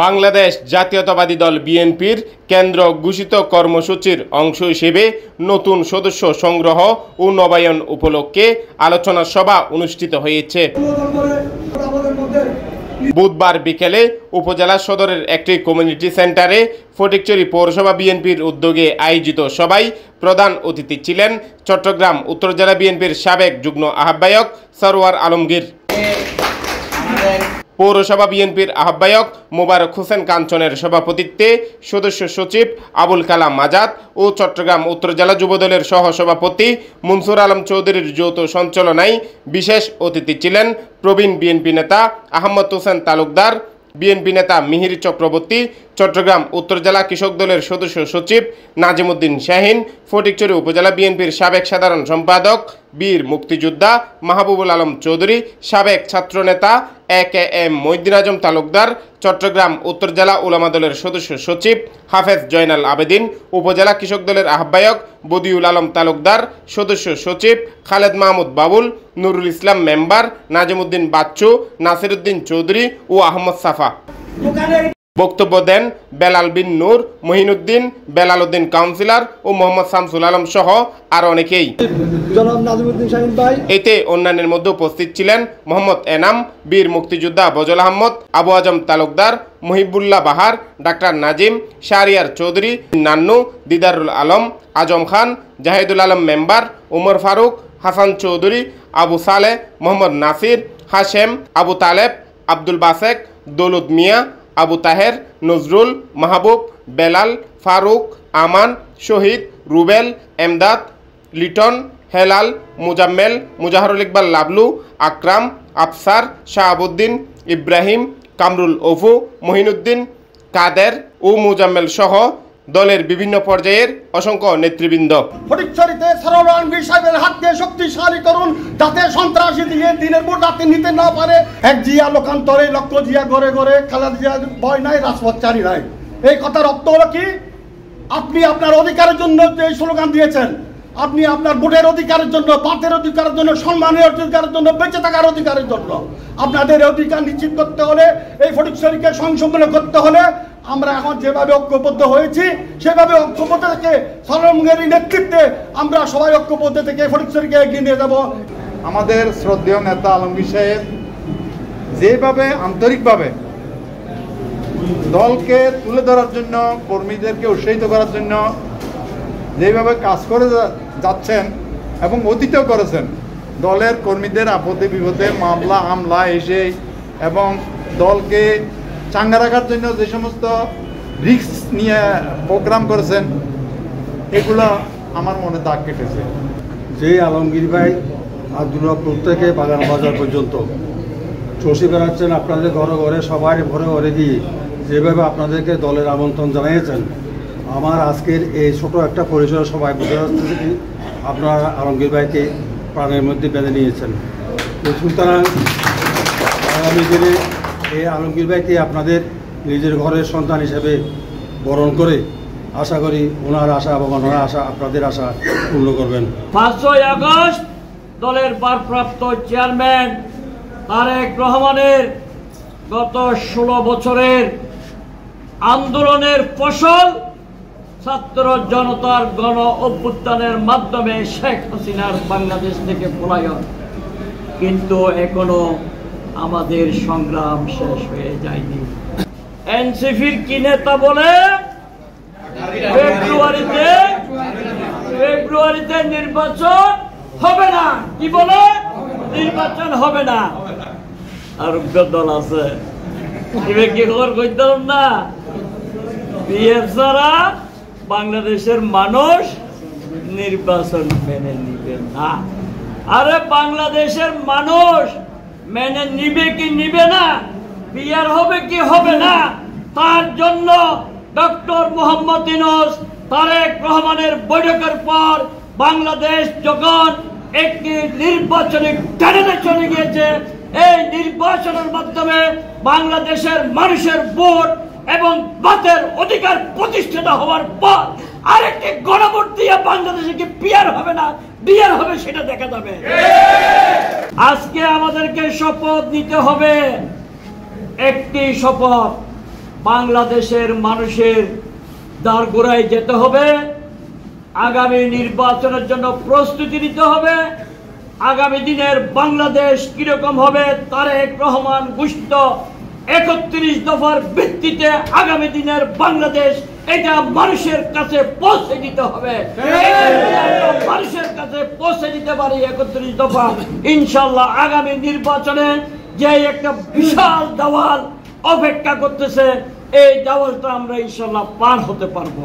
বাংলাদেশ জাতীয়তাবাদী দল বিএনপির কেন্দ্র ঘোষিত কর্মসূচির অংশ হিসেবে নতুন সদস্য সংগ্রহ ও নবায়ন উপলক্ষে আলোচনা সভা অনুষ্ঠিত হয়েছে। বুধবার বিকেলে উপজেলা সদরের একটি কমিউনিটি সেন্টারে ফটিকছড়ি পৌরসভা বিএনপির উদ্যোগে আয়োজিত সভায় প্রধান অতিথি ছিলেন চট্টগ্রাম উত্তর জেলা বিএনপির সাবেক যুগ্ম আহ্বায়ক সরওয়ার আলমগীর, পৌরসভা বিএনপির আহ্বায়ক মোবারক হোসেন কাঞ্চনের সভাপতিত্বে সদস্য সচিব আবুল কালাম আজাদ ও চট্টগ্রাম উত্তর জেলা যুবদলের সহসভাপতি মনসুর আলম চৌধুরীর যৌথ সঞ্চালনায় বিশেষ অতিথি ছিলেন প্রবীণ বিএনপি নেতা আহমদ হোসেন তালুকদার, বিএনপি নেতা মিহির চক্রবর্তী, চট্টগ্রাম উত্তর জেলা কৃষক দলের সদস্য সচিব নাজিমউদ্দিন শাহিন, ফটিকছড়ি উপজেলা বিএনপির সাবেক সাধারণ সম্পাদক বীর মুক্তিযোদ্ধা মাহবুবুল আলম চৌধুরী, সাবেক ছাত্রনেতা এ.কে.এম. মহিউদ্দিন আজম তালুকদার, চট্টগ্রাম উত্তর জেলা উলামা দলের সদস্য সচিব হাফেজ জয়নাল আবেদিন, উপজেলা কৃষক দলের আহ্বায়ক বদিউল আলম তালুকদার, সদস্য সচিব খালেদ মাহমুদ বাবুল, নুরুল ইসলাম মেম্বার, নাজিমউদ্দিন বাচ্চু, নাসিরউদ্দিন চৌধুরী ও আহমদ সাফা। বক্তব্য দেন বেলাল বিন নূর, মহিনুদ্দিন, বেলাল উদ্দিন কাউন্সিলর ও মোহাম্মদ শামসুল আলম সহ আর অনেকেই। এতে অন্যান্যের মধ্যে উপস্থিত ছিলেন মোহাম্মদ এনাম, বীর মুক্তিযোদ্ধা বজল আহমদ, আবু আজম তালুকদার, মহিবুল্লাহ বাহার, ডাক্তার নাজিম, শাহরিয়ার চৌধুরী, নান্নু, দিদারুল আলম, আজম খান, জাহিদুল আলম মেম্বার, উমর ফারুক, হাসান চৌধুরী, আবু সালেহ, মোহাম্মদ নাসির, হাশেম, আবু তালেব, আব্দুল বাসেক, দৌলত মিয়া, আবু তাহের, নজরুল, মাহবুব, বেলাল, ফারুক, আমান, শহীদ, রুবেল, এমদাদ, লিটন, হেলাল, মুজাম্মেল, মুজাহরুল ইকবাল লাবলু, আকরাম, আফসার, শাহাবুদ্দিন, ইব্রাহিম, কামরুল ওফু, মহিনুদ্দিন, কাদের ও মুজাম্মেল সহ দলের বিভিন্ন পর্যায়ের অসংখ্য নেতৃবৃন্দ। ফটিকছড়িতে সরওয়ার আলমগীর সাহেবের হাতকে শক্তিশালী করুন, যাতে সন্ত্রাসী দিয়ে দিনের পর রাতে নিতে না পারে। এক জিয়া লোকান্তরে লক্ষ জিয়া ঘরে ঘরে, খালেদা জিয়া ভয় নাই, রাজপথচারী নাই। এই কথার অর্থ হলো কি? আপনি আপনার অধিকারের জন্য যে স্লোগান দিয়েছেন, আপনি আপনার ভোটের অধিকারের জন্য, পাতের অধিকারের জন্য, সম্মানের অধিকারের জন্য, বেঁচে থাকার অধিকারের জন্য, আপনাদের অধিকার নিশ্চিত করতে হলে, এই ফটিকছড়িকে সংশোধন করতে হলে আমরা এখন যেভাবে ঐক্যবদ্ধ হয়েছি সেভাবে ঐক্যবদ্ধ থেকে সরওয়ারের নেতৃত্বে আমরা সবাই ঐক্যবদ্ধ থেকে ফটিকছড়িকে এগিয়ে নিয়ে যাব। আমাদের শ্রদ্ধেয় নেতা আলমগীর সাহেব যেভাবে আন্তরিকভাবে দলকে তুলে ধরার জন্য, কর্মীদেরকে উৎসাহিত করার জন্য যেভাবে কাজ করে যাচ্ছেন এবং অতীতেও করেছেন, দলের কর্মীদের আপদে বিপদে মামলা হামলা এসে এবং দলকে চাঙ্গা রাখার জন্য যে সমস্ত রিস্ক নিয়ে প্রোগ্রাম করেছেন, এগুলো আমার মনে দাগ কেটেছে। যে আলমগীর ভাই আব্দুল্লাহপুর থেকে বাগান বাজার পর্যন্ত চষি বেড়াচ্ছেন, আপনাদের ঘরে ঘরে সবাই ঘরে ঘরে গিয়ে যেভাবে আপনাদেরকে দলের আমন্ত্রণ জানিয়েছেন, আমার আজকের এই ছোট একটা পরিসরে সবাই বুঝে যাচ্ছে কি আপনারা আলমগীর ভাইকে প্রাণের মধ্যে বেঁধে নিয়েছেন। সুতরাং আগামী দিনে এই আলমগীর ভাইকে আপনাদের নিজের ঘরের সন্তান হিসেবে বরণ করে আশা করি ওনার আশা এবং ওনার আশা, আপনাদের আশা পূর্ণ করবেন। 5ই আগস্ট দলের ভারপ্রাপ্ত চেয়ারম্যান তারেক রহমানের গত 16 বছরের আন্দোলনের ফসল ছাত্র জনতার গণ অভ্যুত্থানের মাধ্যমে শেখ হাসিনার বাংলাদেশ থেকে পলায়ন, কিন্তু এখনো আমাদের সংগ্রাম শেষ হয়ে যায়নি। এনসিপির কি নেতা বলে ফেব্রুয়ারিতে নির্বাচন হবে না, কি বলে নির্বাচন হবে না। আরোগ্য দল আছে কি খবর কইতাম না, বিএফ ছাড়া বাংলাদেশের মানুষ নির্বাচন মেনে নিবে না। আরে বাংলাদেশের মানুষ মেনে নিবে কি নিবে না, বিয়ার হবে কি হবে না, তার জন্য ডক্টর মোহাম্মদ ইউনূস তারেক রহমানের বৈঠকের পর বাংলাদেশ যখন একটি নির্বাচনী টানেতে চলে গিয়েছে, এই নির্বাচনের মাধ্যমে বাংলাদেশের মানুষের ভোট এবং বাতের অধিকার প্রতিষ্ঠিত হওয়ার পর আরেকটি গণভোট দিয়ে বাংলাদেশে কি পিয়ার হবে না বিয়ার হবে সেটা দেখা যাবে। আজকে আমাদেরকে শপথ নিতে হবে একটি শপথ, বাংলাদেশের মানুষের দ্বারগোড়ায় যেতে হবে, আগামী নির্বাচনের জন্য প্রস্তুতি নিতে হবে। আগামী দিনের বাংলাদেশ কিরকম হবে তারেক রহমান ঘোষিত 31 দফার ভিত্তিতে আগামী দিনের বাংলাদেশ এটা মানুষের কাছে পৌঁছে দিতে হবে। মানুষের কাছে পৌঁছে দিতে পারি 31 দফা, ইনশাল্লাহ আগামী নির্বাচনে যে একটা বিশাল দেওয়াল অপেক্ষা করতেছে, এই দেওয়ালটা আমরা ইনশাল্লাহ পার হতে পারবো।